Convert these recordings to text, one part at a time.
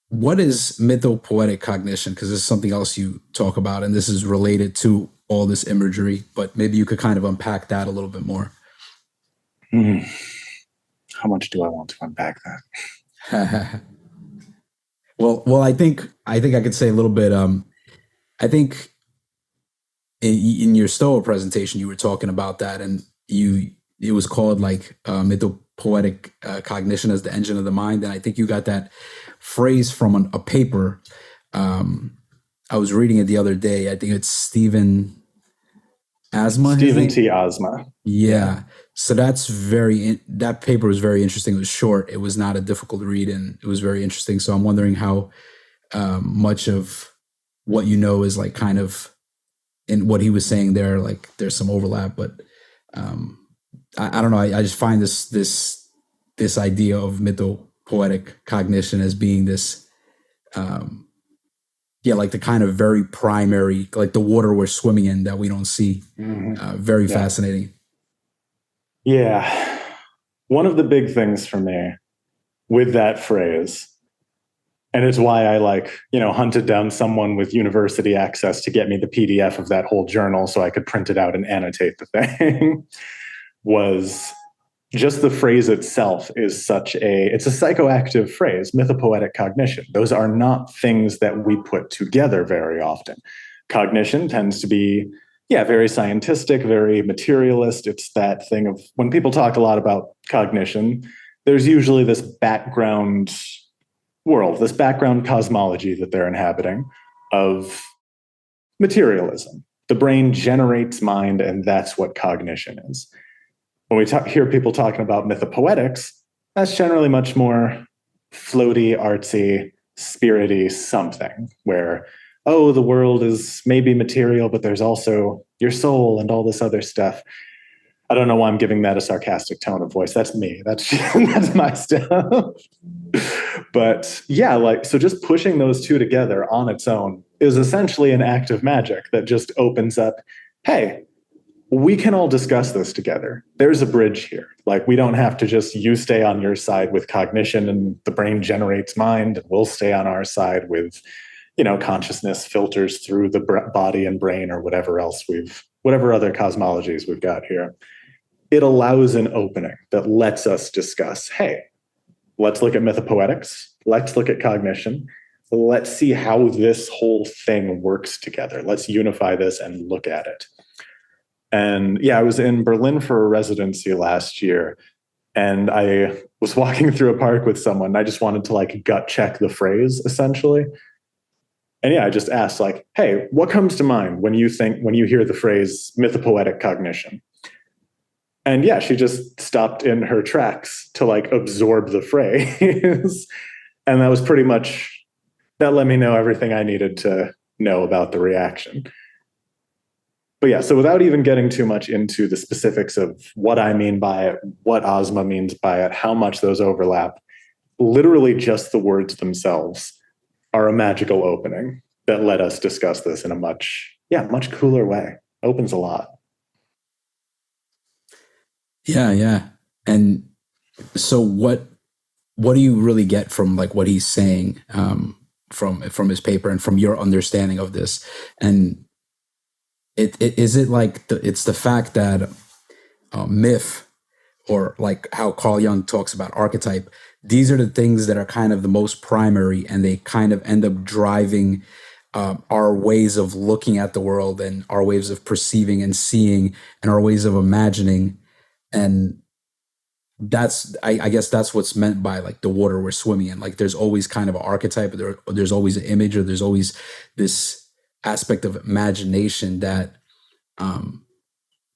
what is mythopoetic cognition? Because this is something else you talk about, and this is related to all this imagery, but maybe you could kind of unpack that a little bit more. Hmm. How much do I want to unpack that? Well, I think I could say a little bit. I think in your Stoa presentation, you were talking about that, and it was called like mythopoetic cognition as the engine of the mind, and I think you got that phrase from a paper. Um, I was reading it the other day. I think it's Stephen Asma, his Stephen name. T. Ozma. Yeah. Yeah. So that paper was very interesting. It was short. It was not a difficult read, and it was very interesting. So I'm wondering how much of what you know is like kind of in what he was saying there. Like there's some overlap, but um, I don't know. I just find this idea of mythopoetic cognition as being this, um, yeah, like the kind of very primary, like the water we're swimming in that we don't see. Hmm. Very Yeah. fascinating. Yeah. One of the big things for me with that phrase, and it's why I hunted down someone with university access to get me the PDF of that whole journal so I could print it out and annotate the thing, was just the phrase itself is it's a psychoactive phrase, mythopoetic cognition. Those are not things that we put together very often. Cognition tends to be, yeah, very scientific, very materialist. It's that thing of when people talk a lot about cognition, there's usually this background world, this background cosmology that they're inhabiting of materialism. The brain generates mind, and that's what cognition is. When we hear people talking about mythopoetics, that's generally much more floaty, artsy, spirity something, where, oh, the world is maybe material, but there's also your soul and all this other stuff. I don't know why I'm giving that a sarcastic tone of voice. That's me. That's that's my stuff. But yeah, so just pushing those two together on its own is essentially an act of magic that just opens up, hey, we can all discuss this together. There's a bridge here. Like, we don't have to just you stay on your side with cognition and the brain generates mind, and we'll stay on our side with, consciousness filters through the body and brain or whatever else whatever other cosmologies we've got here. It allows an opening that lets us discuss, hey, let's look at mythopoetics. Let's look at cognition. Let's see how this whole thing works together. Let's unify this and look at it. And yeah, I was in Berlin for a residency last year, and I was walking through a park with someone. And I just wanted to gut check the phrase essentially. And yeah, I just asked hey, what comes to mind when you hear the phrase mythopoetic cognition? And yeah, she just stopped in her tracks to absorb the phrase. And that was pretty much, that let me know everything I needed to know about the reaction. But yeah, so without even getting too much into the specifics of what I mean by it, what Ozma means by it, how much those overlap, literally just the words themselves are a magical opening that let us discuss this in a much cooler way. Opens a lot. Yeah, yeah. And so what do you really get from what he's saying, from his paper and from your understanding of this? And it is it it's the fact that myth, or like how Carl Jung talks about archetype, these are the things that are kind of the most primary, and they kind of end up driving our ways of looking at the world, and our ways of perceiving and seeing, and our ways of imagining. And I guess that's what's meant by the water we're swimming in. There's always kind of an archetype, or there's always an image, or there's always this aspect of imagination that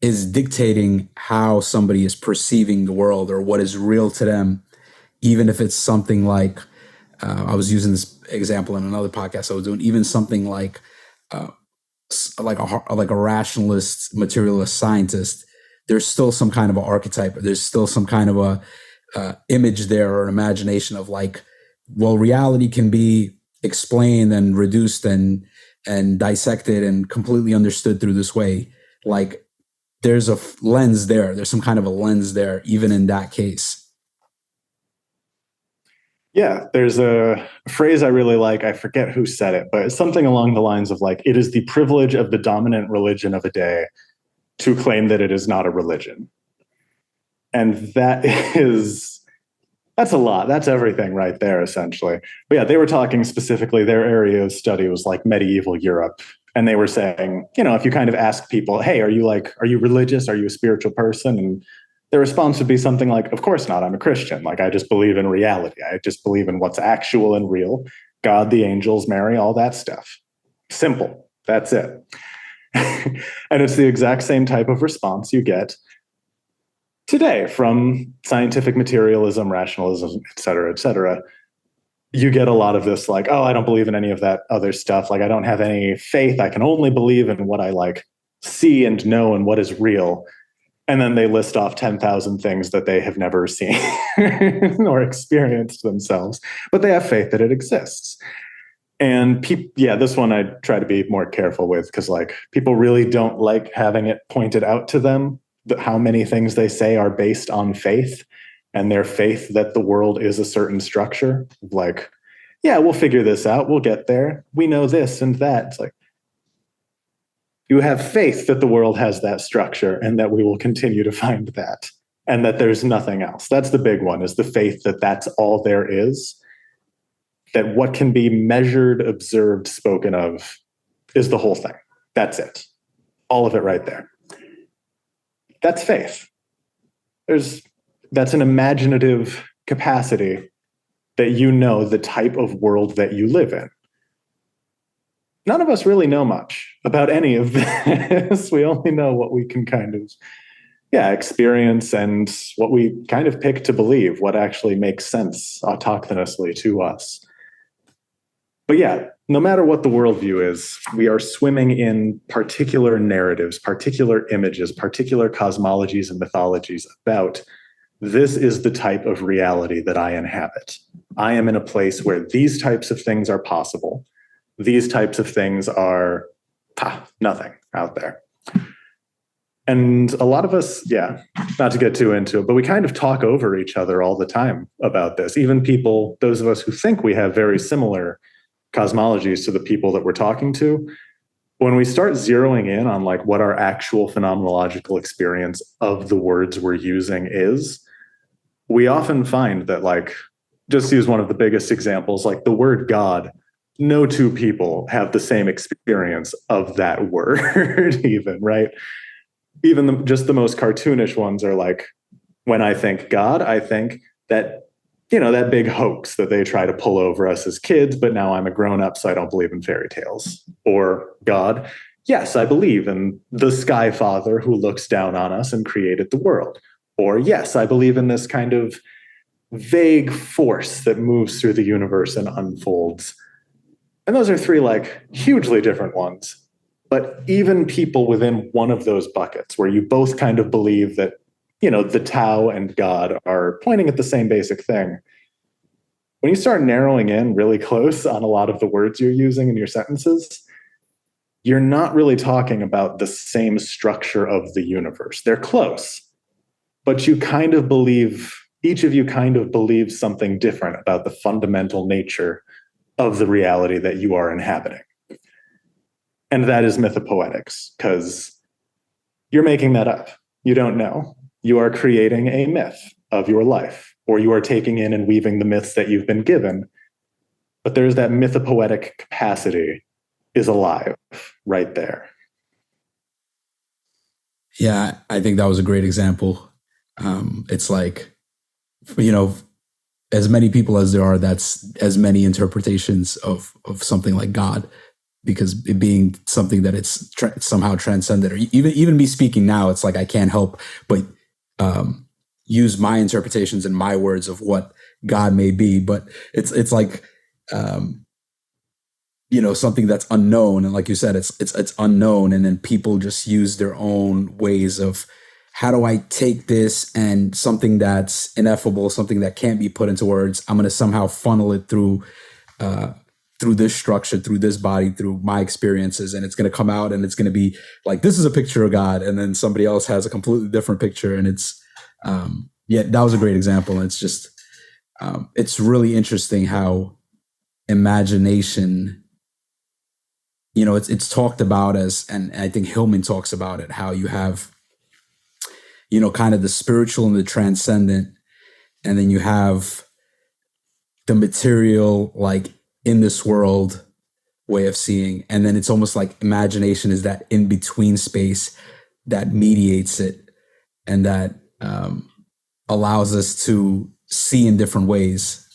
is dictating how somebody is perceiving the world, or what is real to them, even if it's something I was using this example in another podcast I was doing, even something uh, like a rationalist, materialist scientist. There's still some kind of an archetype. There's still some kind of a image there, or an imagination of well, reality can be explained and reduced and dissected and completely understood through this way. There's a lens there. There's some kind of a lens there, even in that case. Yeah, there's a phrase I really like. I forget who said it, but it's something along the lines of like, it is the privilege of the dominant religion of a day to claim that it is not a religion. And that's a lot. That's everything right there, essentially. But yeah, they were talking specifically, their area of study was like medieval Europe. And they were saying, if you kind of ask people, hey, are you religious? Are you a spiritual person? And their response would be something like, of course not. I'm a Christian. Like, I just believe in reality. I just believe in what's actual and real. God, the angels, Mary, all that stuff. Simple. That's it. And it's the exact same type of response you get today from scientific materialism, rationalism, et cetera, et cetera. You get a lot of this like, oh, I don't believe in any of that other stuff. Like, I don't have any faith. I can only believe in what I like see and know and what is real. And then they list off 10,000 things that they have never seen or experienced themselves, but they have faith that it exists. And this one I try to be more careful with, because like people really don't like having it pointed out to them that how many things they say are based on faith, and their faith that the world is a certain structure. Like, yeah, we'll figure this out. We'll get there. We know this and that. It's like, you have faith that the world has that structure and that we will continue to find that, and that there's nothing else. That's the big one, is the faith that that's all there is, that what can be measured, observed, spoken of is the whole thing. That's it. All of it right there. That's faith. That's an imaginative capacity that the type of world that you live in. None of us really know much about any of this. We only know what we can kind of, experience, and what we kind of pick to believe, what actually makes sense autochthonously to us. But yeah, no matter what the worldview is, we are swimming in particular narratives, particular images, particular cosmologies and mythologies about, this is the type of reality that I inhabit. I am in a place where these types of things are possible. These types of things are nothing out there. And a lot of us, not to get too into it, but we kind of talk over each other all the time about this. Even people, those of us who think we have very similar cosmologies to the people that we're talking to, when we start zeroing in on like what our actual phenomenological experience of the words we're using is, we often find that, like, just use one of the biggest examples, like the word God, no two people have the same experience of that word even, right? Even just the most cartoonish ones are like, when I think God, I think that, that big hoax that they try to pull over us as kids, but now I'm a grown up, so I don't believe in fairy tales. Or God, yes, I believe in the Sky Father who looks down on us and created the world. Or yes, I believe in this kind of vague force that moves through the universe and unfolds. And those are three like hugely different ones. But even people within one of those buckets, where you both kind of believe that, the Tao and God are pointing at the same basic thing, when you start narrowing in really close on a lot of the words you're using in your sentences, you're not really talking about the same structure of the universe. They're close, but you kind of believe, each of you kind of believes something different about the fundamental nature of the reality that you are inhabiting. And that is mythopoetics, because you're making that up. You don't know. You are creating a myth of your life, or you are taking in and weaving the myths that you've been given. But there's that mythopoetic capacity is alive right there. Yeah, I think that was a great example. It's like, as many people as there are, that's as many interpretations of something like God, because it being something that it's somehow transcended. Or even me speaking now, it's like I can't help but use my interpretations and my words of what God may be. But it's like something that's unknown, and like you said, it's unknown, and then people just use their own ways of, how do I take this and something that's ineffable, something that can't be put into words, I'm going to somehow funnel it through this structure, through this body, through my experiences, and it's going to come out and it's going to be like, this is a picture of God, and then somebody else has a completely different picture, and it's that was a great example. And it's just It's really interesting how imagination, it's talked about as, and I think Hillman talks about it, how you have, kind of the spiritual and the transcendent, and then you have the material, like in this world way of seeing. And then it's almost like imagination is that in between space that mediates it and that allows us to see in different ways.